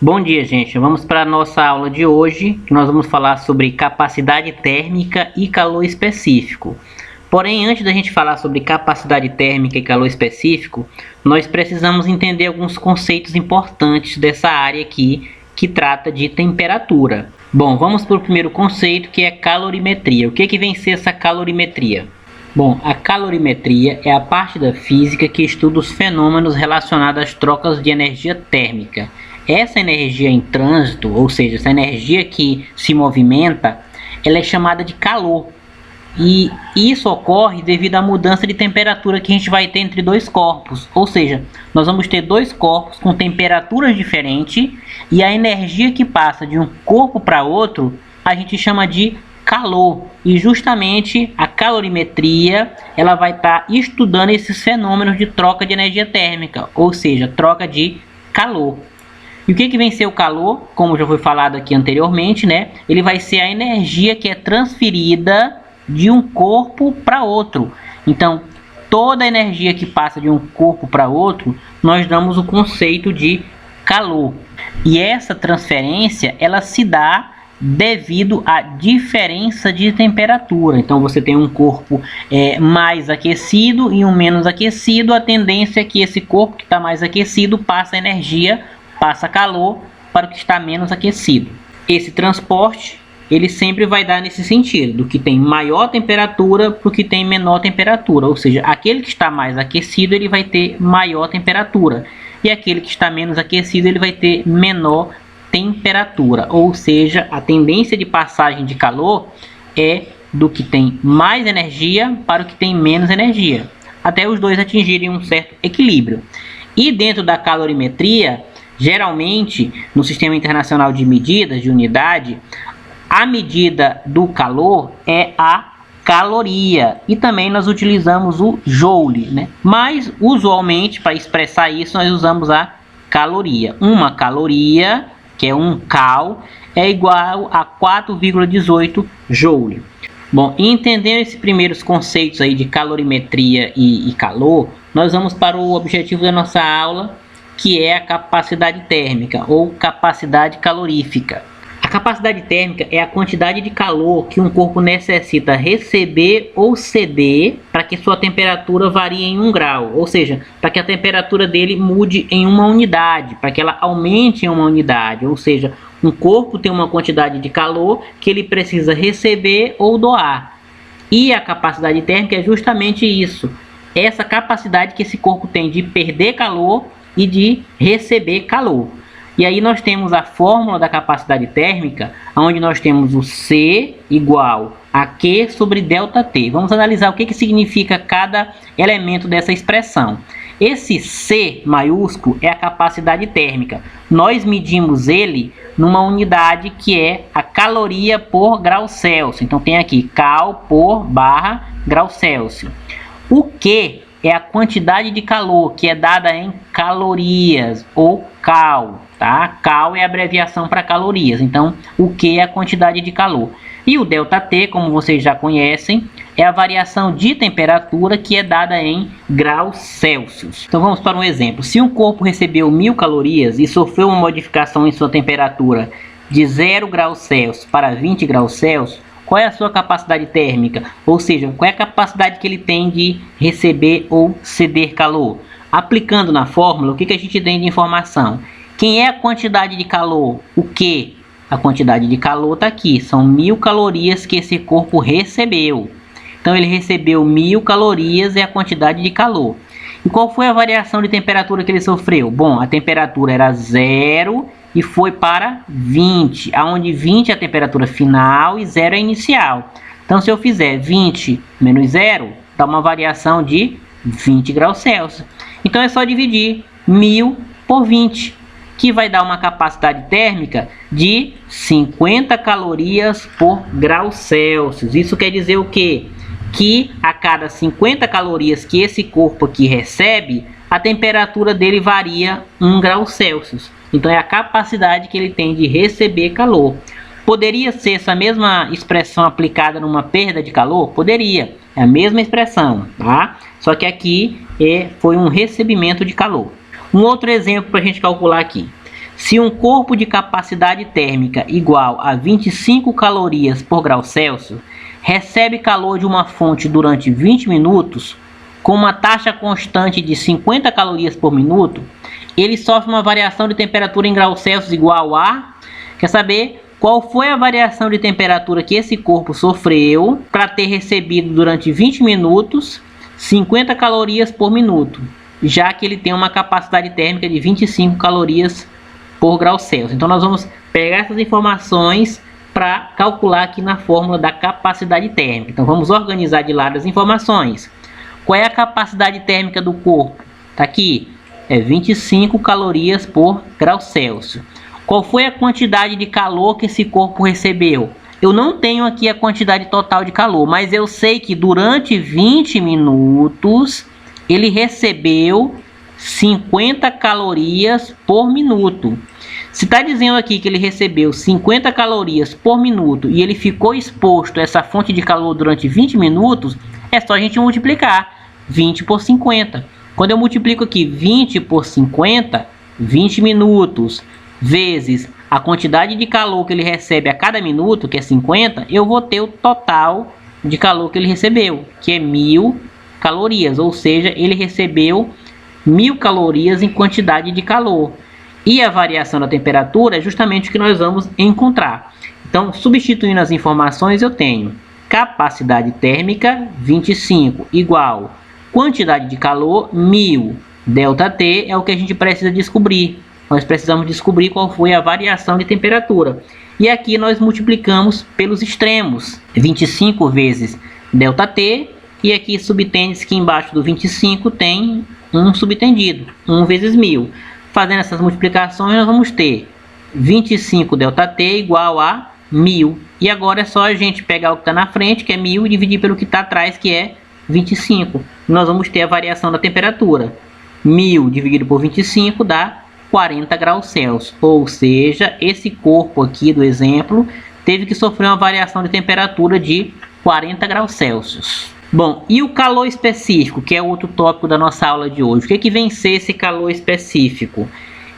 Bom dia, gente. Vamos para a nossa aula de hoje, que nós vamos falar sobre capacidade térmica e calor específico. Porém, antes da gente falar sobre capacidade térmica e calor específico, nós precisamos entender alguns conceitos importantes dessa área aqui, que trata de temperatura. Bom, vamos para o primeiro conceito, que é calorimetria. O que vem ser essa calorimetria? Bom, a calorimetria é a parte da física que estuda os fenômenos relacionados às trocas de energia térmica. Essa energia em trânsito, ou seja, essa energia que se movimenta, ela é chamada de calor. E isso ocorre devido à mudança de temperatura que a gente vai ter entre dois corpos. Ou seja, nós vamos ter dois corpos com temperaturas diferentes e a energia que passa de um corpo para outro a gente chama de calor. E justamente a calorimetria ela vai estar estudando esses fenômenos de troca de energia térmica, ou seja, troca de calor. E o que vem ser o calor? Como já foi falado aqui anteriormente, né? Ele vai ser a energia que é transferida de um corpo para outro. Então, toda a energia que passa de um corpo para outro, nós damos o conceito de calor. E essa transferência, ela se dá devido à diferença de temperatura. Então, você tem um corpo mais aquecido e um menos aquecido. A tendência é que esse corpo que está mais aquecido passa energia, passa calor para o que está menos aquecido. Esse transporte, ele sempre vai dar nesse sentido, do que tem maior temperatura para o que tem menor temperatura. Ou seja, aquele que está mais aquecido, ele vai ter maior temperatura. E aquele que está menos aquecido, ele vai ter menor temperatura. Ou seja, a tendência de passagem de calor é do que tem mais energia para o que tem menos energia, até os dois atingirem um certo equilíbrio. E dentro da calorimetria, geralmente, no Sistema Internacional de Medidas de Unidade, a medida do calor é a caloria. E também nós utilizamos o joule, né? Mas, usualmente, para expressar isso, nós usamos a caloria. Uma caloria, que é 1 cal, é igual a 4,18 joule. Bom, entendendo esses primeiros conceitos aí de calorimetria e calor, nós vamos para o objetivo da nossa aula, que é a capacidade térmica ou capacidade calorífica. A capacidade térmica é a quantidade de calor que um corpo necessita receber ou ceder para que sua temperatura varie em 1 grau, ou seja, para que a temperatura dele mude em uma unidade, para que ela aumente em uma unidade, ou seja, um corpo tem uma quantidade de calor que ele precisa receber ou doar. E a capacidade térmica é justamente isso, essa capacidade que esse corpo tem de perder calor e de receber calor. E aí nós temos a fórmula da capacidade térmica, onde nós temos o C igual a Q sobre ΔT. Vamos analisar o que significa cada elemento dessa expressão. Esse C maiúsculo é a capacidade térmica. Nós medimos ele numa unidade que é a caloria por grau Celsius. Então tem aqui cal por barra grau Celsius. O Q é a quantidade de calor que é dada em calorias ou cal, tá? Cal é a abreviação para calorias, então o Q é a quantidade de calor. E o ΔT, como vocês já conhecem, é a variação de temperatura que é dada em graus Celsius. Então vamos para um exemplo. Se um corpo recebeu 1000 calorias e sofreu uma modificação em sua temperatura de 0 graus Celsius para 20 graus Celsius, qual é a sua capacidade térmica? Ou seja, qual é a capacidade que ele tem de receber ou ceder calor? Aplicando na fórmula, o que a gente tem de informação? Quem é a quantidade de calor? O que? A quantidade de calor está aqui. São 1000 calorias que esse corpo recebeu. Então, ele recebeu 1000 calorias, é a quantidade de calor. E qual foi a variação de temperatura que ele sofreu? Bom, a temperatura era 0 e foi para 20, onde 20 é a temperatura final e 0 é a inicial. Então, se eu fizer 20 menos 0, dá uma variação de 20 graus Celsius. Então, é só dividir 1000 por 20, que vai dar uma capacidade térmica de 50 calorias por grau Celsius. Isso quer dizer o quê? Que a cada 50 calorias que esse corpo aqui recebe, a temperatura dele varia 1 grau Celsius. Então, é a capacidade que ele tem de receber calor. Poderia ser essa mesma expressão aplicada numa perda de calor? Poderia. É a mesma expressão, tá? Só que aqui foi um recebimento de calor. Um outro exemplo para a gente calcular aqui. Se um corpo de capacidade térmica igual a 25 calorias por grau Celsius recebe calor de uma fonte durante 20 minutos, com uma taxa constante de 50 calorias por minuto, ele sofre uma variação de temperatura em graus Celsius igual a... Quer saber qual foi a variação de temperatura que esse corpo sofreu para ter recebido durante 20 minutos 50 calorias por minuto, já que ele tem uma capacidade térmica de 25 calorias por grau Celsius. Então nós vamos pegar essas informações para calcular aqui na fórmula da capacidade térmica. Então vamos organizar de lado as informações. Qual é a capacidade térmica do corpo? Está aqui, é 25 calorias por grau Celsius. Qual foi a quantidade de calor que esse corpo recebeu? Eu não tenho aqui a quantidade total de calor, mas eu sei que durante 20 minutos ele recebeu 50 calorias por minuto. Se está dizendo aqui que ele recebeu 50 calorias por minuto e ele ficou exposto a essa fonte de calor durante 20 minutos, é só a gente multiplicar 20 por 50. Quando eu multiplico aqui 20 por 50, 20 minutos, vezes a quantidade de calor que ele recebe a cada minuto, que é 50, eu vou ter o total de calor que ele recebeu, que é 1000 calorias, ou seja, ele recebeu 1000 calorias em quantidade de calor. E a variação da temperatura é justamente o que nós vamos encontrar. Então, substituindo as informações, eu tenho capacidade térmica 25 igual quantidade de calor 1000. ΔT é o que a gente precisa descobrir. Nós precisamos descobrir qual foi a variação de temperatura. E aqui nós multiplicamos pelos extremos. 25 vezes ΔT. E aqui subtende-se que embaixo do 25 tem um subtendido. 1 vezes 1000. Fazendo essas multiplicações, nós vamos ter 25 ΔT igual a 1000. E agora é só a gente pegar o que está na frente, que é 1000, e dividir pelo que está atrás, que é 25. Nós vamos ter a variação da temperatura. 1000 dividido por 25 dá 40 graus Celsius. Ou seja, esse corpo aqui do exemplo teve que sofrer uma variação de temperatura de 40 graus Celsius. Bom, e o calor específico, que é outro tópico da nossa aula de hoje? O que é que vem ser esse calor específico?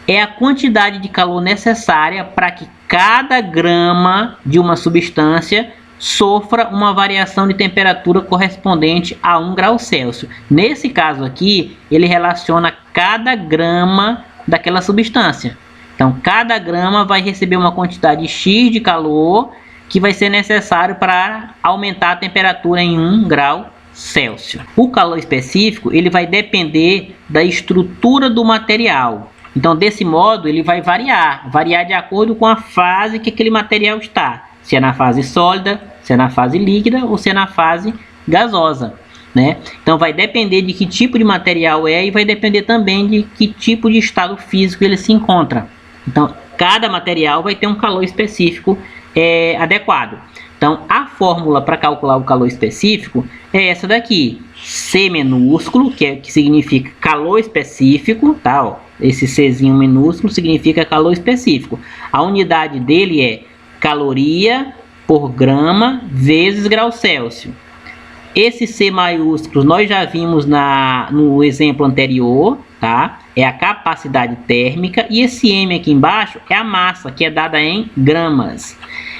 É a quantidade de calor necessária para que cada grama de uma substância sofra uma variação de temperatura correspondente a 1 grau Celsius. Nesse caso aqui, ele relaciona cada grama daquela substância. Então, cada grama vai receber uma quantidade X de calor que vai ser necessário para aumentar a temperatura em 1 grau Celsius. O calor específico ele vai depender da estrutura do material. Então, desse modo, ele vai variar de acordo com a fase que aquele material está. Se é na fase sólida, se é na fase líquida ou se é na fase gasosa, né? Então, vai depender de que tipo de material é e vai depender também de que tipo de estado físico ele se encontra. Então, cada material vai ter um calor específico adequado. Então, a fórmula para calcular o calor específico é essa daqui. C minúsculo, que significa calor específico, tá? Ó, esse Czinho minúsculo significa calor específico. A unidade dele é caloria por grama vezes grau Celsius. Esse C maiúsculo nós já vimos no exemplo anterior, tá? É a capacidade térmica, e esse M aqui embaixo é a massa, que é dada em gramas.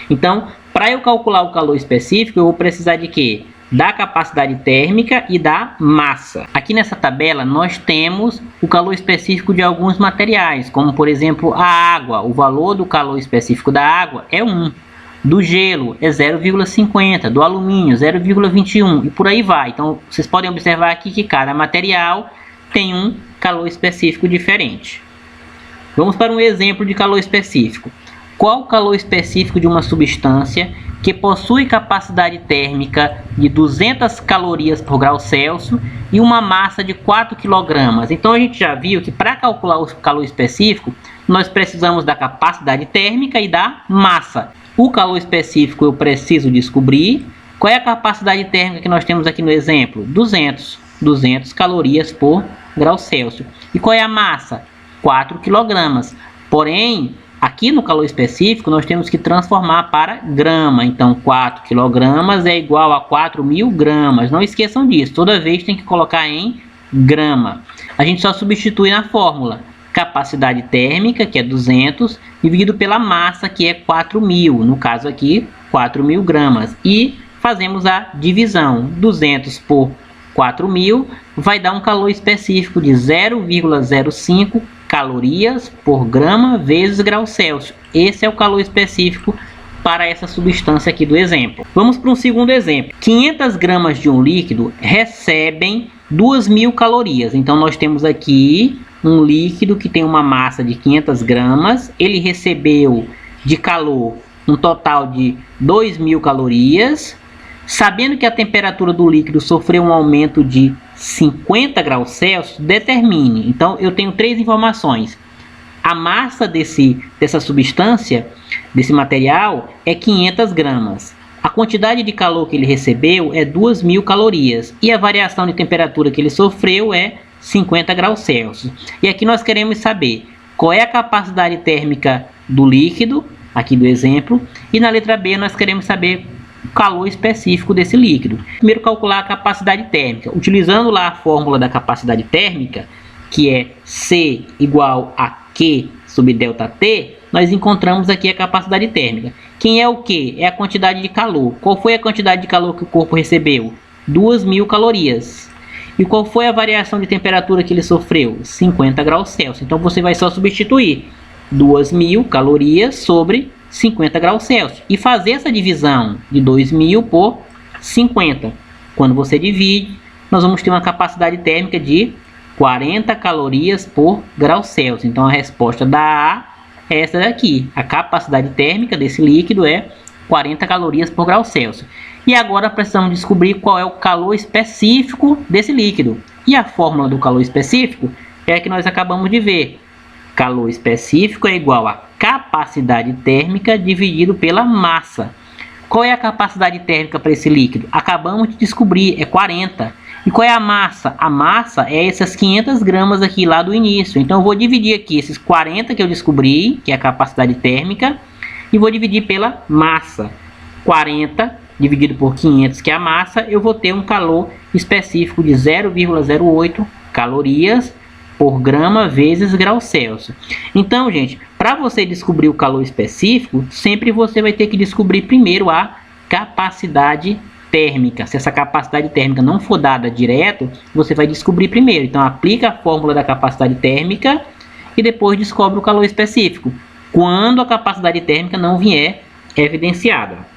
Então, para eu calcular o calor específico, eu vou precisar de quê? Da capacidade térmica e da massa. Aqui nessa tabela nós temos o calor específico de alguns materiais, como por exemplo a água. O valor do calor específico da água é 1. Do gelo é 0,50, do alumínio 0,21 e por aí vai. Então vocês podem observar aqui que cada material tem um calor específico diferente. Vamos para um exemplo de calor específico. Qual o calor específico de uma substância que possui capacidade térmica de 200 calorias por grau Celsius e uma massa de 4 kg? Então a gente já viu que para calcular o calor específico, nós precisamos da capacidade térmica e da massa. O calor específico eu preciso descobrir. Qual é a capacidade térmica que nós temos aqui no exemplo? 200 calorias por grau Celsius. E qual é a massa? 4 kg. Porém, aqui no calor específico, nós temos que transformar para grama. Então, 4 kg é igual a 4.000 gramas. Não esqueçam disso. Toda vez tem que colocar em grama. A gente só substitui na fórmula. capacidade térmica, que é 200, dividido pela massa, que é 4.000, no caso aqui, 4.000 gramas. E fazemos a divisão, 200 por 4.000 vai dar um calor específico de 0,05 calorias por grama vezes grau Celsius. Esse é o calor específico para essa substância aqui do exemplo. Vamos para um segundo exemplo. 500 gramas de um líquido recebem 2.000 calorias. Então nós temos aqui um líquido que tem uma massa de 500 gramas. Ele recebeu de calor um total de 2.000 calorias. Sabendo que a temperatura do líquido sofreu um aumento de 50 graus Celsius, determine. Então eu tenho três informações. A massa dessa substância, desse material, é 500 gramas. A quantidade de calor que ele recebeu é 2.000 calorias. E a variação de temperatura que ele sofreu é 50 graus Celsius. E aqui nós queremos saber qual é a capacidade térmica do líquido, aqui do exemplo. E na letra B nós queremos saber o calor específico desse líquido. Primeiro calcular a capacidade térmica. Utilizando lá a fórmula da capacidade térmica, que é C igual a Q sobre ΔT, nós encontramos aqui a capacidade térmica. Quem é o Q? É a quantidade de calor. Qual foi a quantidade de calor que o corpo recebeu? 2.000 calorias. E qual foi a variação de temperatura que ele sofreu? 50 graus Celsius. Então você vai só substituir 2.000 calorias sobre 50 graus Celsius e fazer essa divisão de 2.000 por 50. Quando você divide, nós vamos ter uma capacidade térmica de 40 calorias por grau Celsius. Então a resposta da A é essa daqui. A capacidade térmica desse líquido é 40 calorias por grau Celsius. E agora precisamos descobrir qual é o calor específico desse líquido. E a fórmula do calor específico é a que nós acabamos de ver. Calor específico é igual a capacidade térmica dividido pela massa. Qual é a capacidade térmica para esse líquido? Acabamos de descobrir, é 40. E qual é a massa? A massa é essas 500 gramas aqui lá do início. Então eu vou dividir aqui esses 40 que eu descobri, que é a capacidade térmica, e vou dividir pela massa. 40 dividido por 500, que é a massa, eu vou ter um calor específico de 0,08 calorias por grama vezes grau Celsius. Então, gente, para você descobrir o calor específico, sempre você vai ter que descobrir primeiro a capacidade térmica. Se essa capacidade térmica não for dada direto, você vai descobrir primeiro. Então, aplica a fórmula da capacidade térmica e depois descobre o calor específico, quando a capacidade térmica não vier evidenciada.